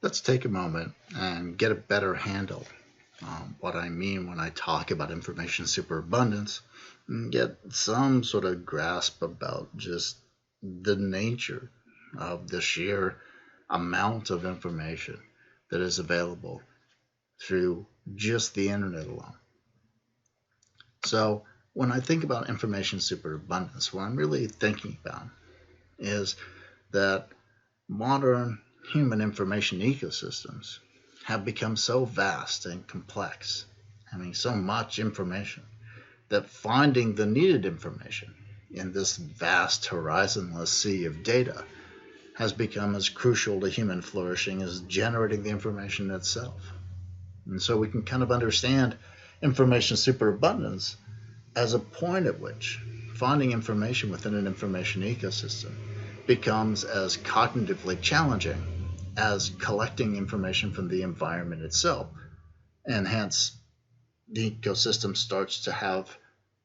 Let's take a moment and get a better handle on what I mean when I talk about information superabundance and get some sort of grasp about just the nature of the sheer amount of information that is available through just the internet alone. So, when I think about information superabundance, what I'm really thinking about is that modern human information ecosystems have become so vast and complex, having so much information, that finding the needed information in this vast horizonless sea of data has become as crucial to human flourishing as generating the information itself. And so we can kind of understand information superabundance as a point at which finding information within an information ecosystem becomes as cognitively challenging as collecting information from the environment itself. And hence, the ecosystem starts to have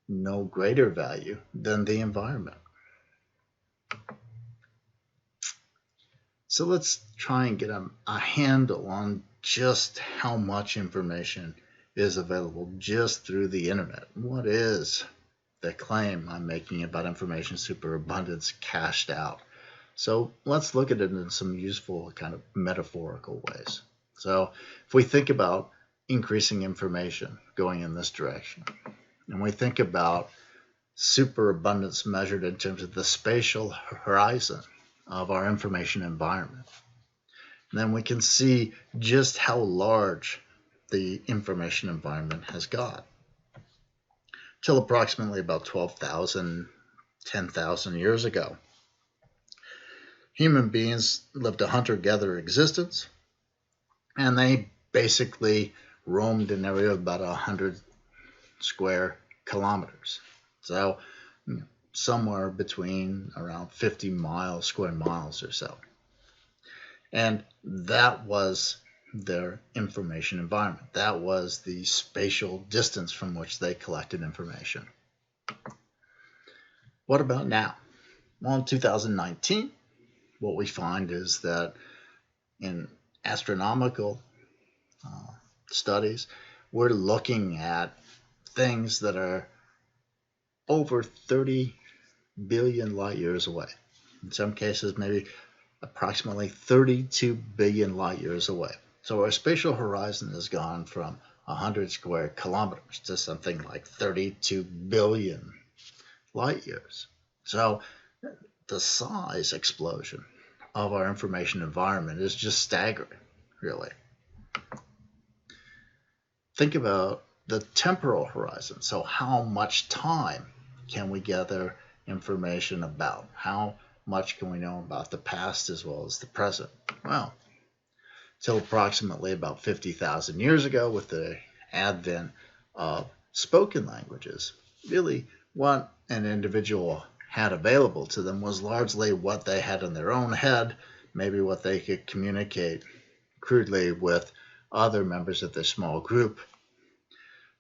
no greater value than the environment. So let's try and get a handle on just how much information is available just through the internet. What is the claim I'm making about information superabundance cashed out? So let's look at it in some useful kind of metaphorical ways. So if we think about increasing information going in this direction, and we think about superabundance measured in terms of the spatial horizon of our information environment, then we can see just how large the information environment has got. Till approximately about 12,000, 10,000 years ago, human beings lived a hunter-gatherer existence, and they basically roamed an area of about 100 square kilometers. So somewhere between around 50 square miles or so. And that was their information environment. That was the spatial distance from which they collected information. What about now? Well, in 2019, what we find is that in astronomical studies, we're looking at things that are over 30 billion light years away. In some cases, maybe approximately 32 billion light years away. So our spatial horizon has gone from 100 square kilometers to something like 32 billion light years. So the size explosion of our information environment is just staggering, really. Think about the temporal horizon. So how much time can we gather information about? How much can we know about the past as well as the present? Well, till approximately about 50,000 years ago, with the advent of spoken languages, really what an individual had available to them was largely what they had in their own head, maybe what they could communicate crudely with other members of their small group.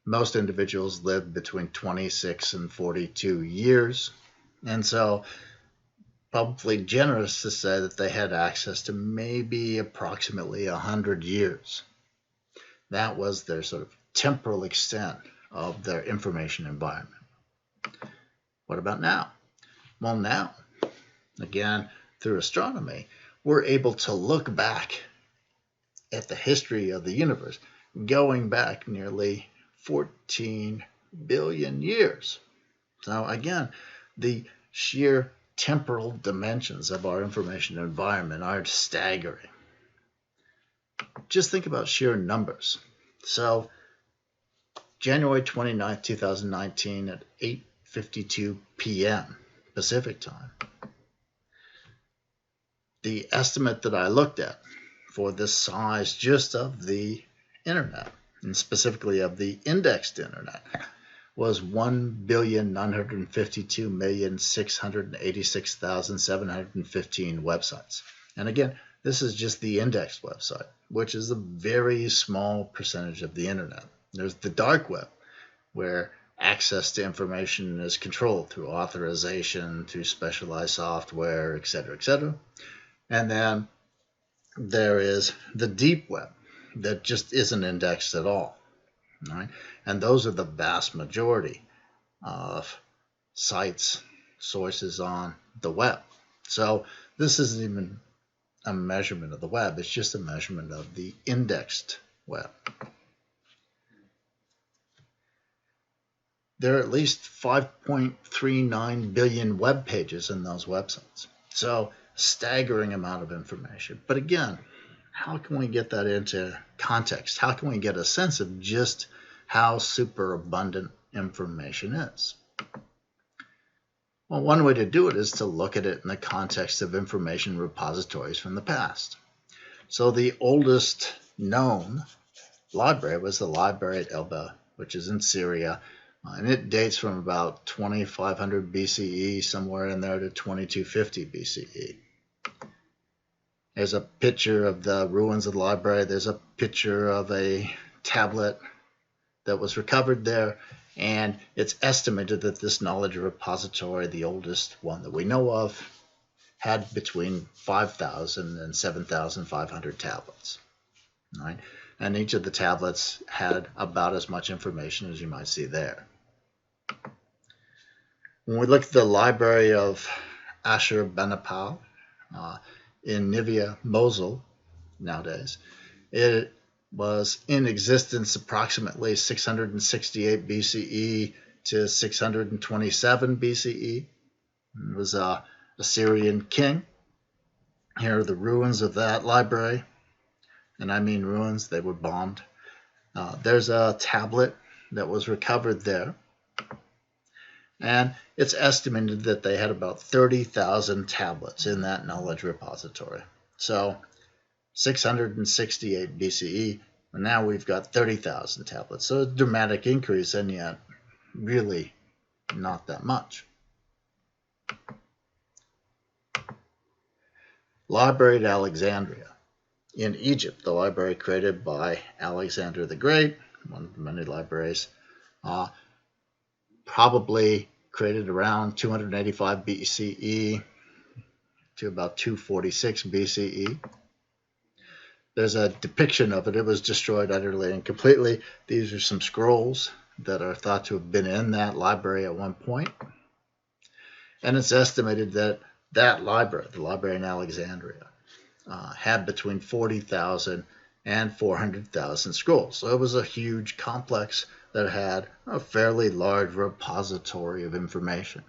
Most individuals lived between 26 and 42 years, and so probably generous to say that they had access to maybe approximately 100 years. That was their sort of temporal extent of their information environment. What about now? Well, now, again, through astronomy, we're able to look back at the history of the universe, going back nearly 14 billion years. So again, the sheer temporal dimensions of our information environment are staggering. Just think about sheer numbers. So January 29th, 2019 at 8:52 p.m. Pacific time, the estimate that I looked at for this size just of the internet, and specifically of the indexed internet, was 1,952,686,715 websites. And again, this is just the indexed website, which is a very small percentage of the internet. There's the dark web, where access to information is controlled through authorization, through specialized software, etc., etc. And then there is the deep web that just isn't indexed at all. Right? And those are the vast majority of sites, sources on the web. So this isn't even a measurement of the web, it's just a measurement of the indexed web. There are at least 5.39 billion web pages in those websites. So staggering amount of information. But again, how can we get that into context? How can we get a sense of just how super abundant information is? Well, one way to do it is to look at it in the context of information repositories from the past. So the oldest known library was the library at Elba, which is in Syria, and it dates from about 2500 BCE, somewhere in there, to 2250 BCE. There's a picture of the ruins of the library. There's a picture of a tablet that was recovered there, and it's estimated that this knowledge repository, the oldest one that we know of, had between 5,000 and 7,500 tablets. Right? And each of the tablets had about as much information as you might see there. When we look at the library of Ashurbanipal in Nivea, Mosul, nowadays, it was in existence approximately 668 BCE to 627 BCE. It was a Assyrian king. Here are the ruins of that library. And I mean ruins, they were bombed. There's a tablet that was recovered there. And it's estimated that they had about 30,000 tablets in that knowledge repository. So 668 BCE, and now we've got 30,000 tablets. So a dramatic increase, and yet really not that much. Library at Alexandria. In Egypt, the library created by Alexander the Great, one of the many libraries, probably created around 285 BCE to about 246 BCE. There's a depiction of it. It was destroyed utterly and completely. These are some scrolls that are thought to have been in that library at one point. And it's estimated that that library, the library in Alexandria, had between 40,000 and 400,000 scrolls. So it was a huge complex that had a fairly large repository of information.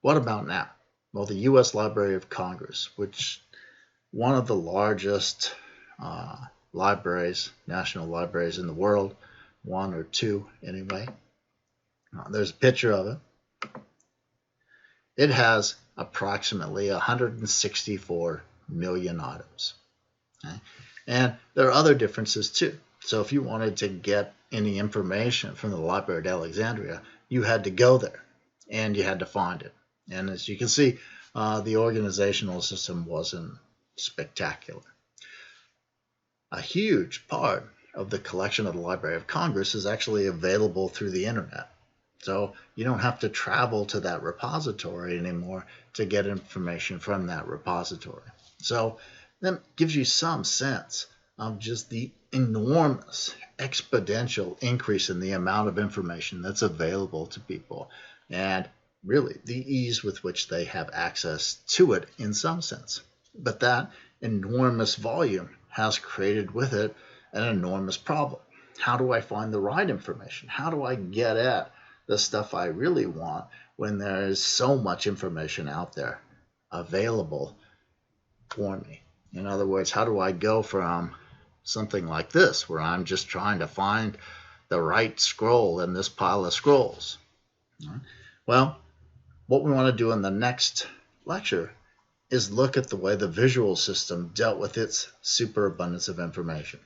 What about now? Well, the U.S. Library of Congress, which one of the largest libraries, national libraries in the world, one or two anyway. There's a picture of it. It has approximately 164 million items. Okay? And there are other differences too. So if you wanted to get any information from the library at Alexandria, you had to go there and you had to find it. And as you can see, the organizational system wasn't spectacular. A huge part of the collection of the Library of Congress is actually available through the internet. So you don't have to travel to that repository anymore to get information from that repository. So that gives you some sense of just the enormous exponential increase in the amount of information that's available to people, and really the ease with which they have access to it in some sense. But that enormous volume has created with it an enormous problem. How do I find the right information? How do I get at the stuff I really want when there is so much information out there available for me? In other words, how do I go from something like this, where I'm just trying to find the right scroll in this pile of scrolls? Well, what we want to do in the next lecture is look at the way the visual system dealt with its superabundance of information.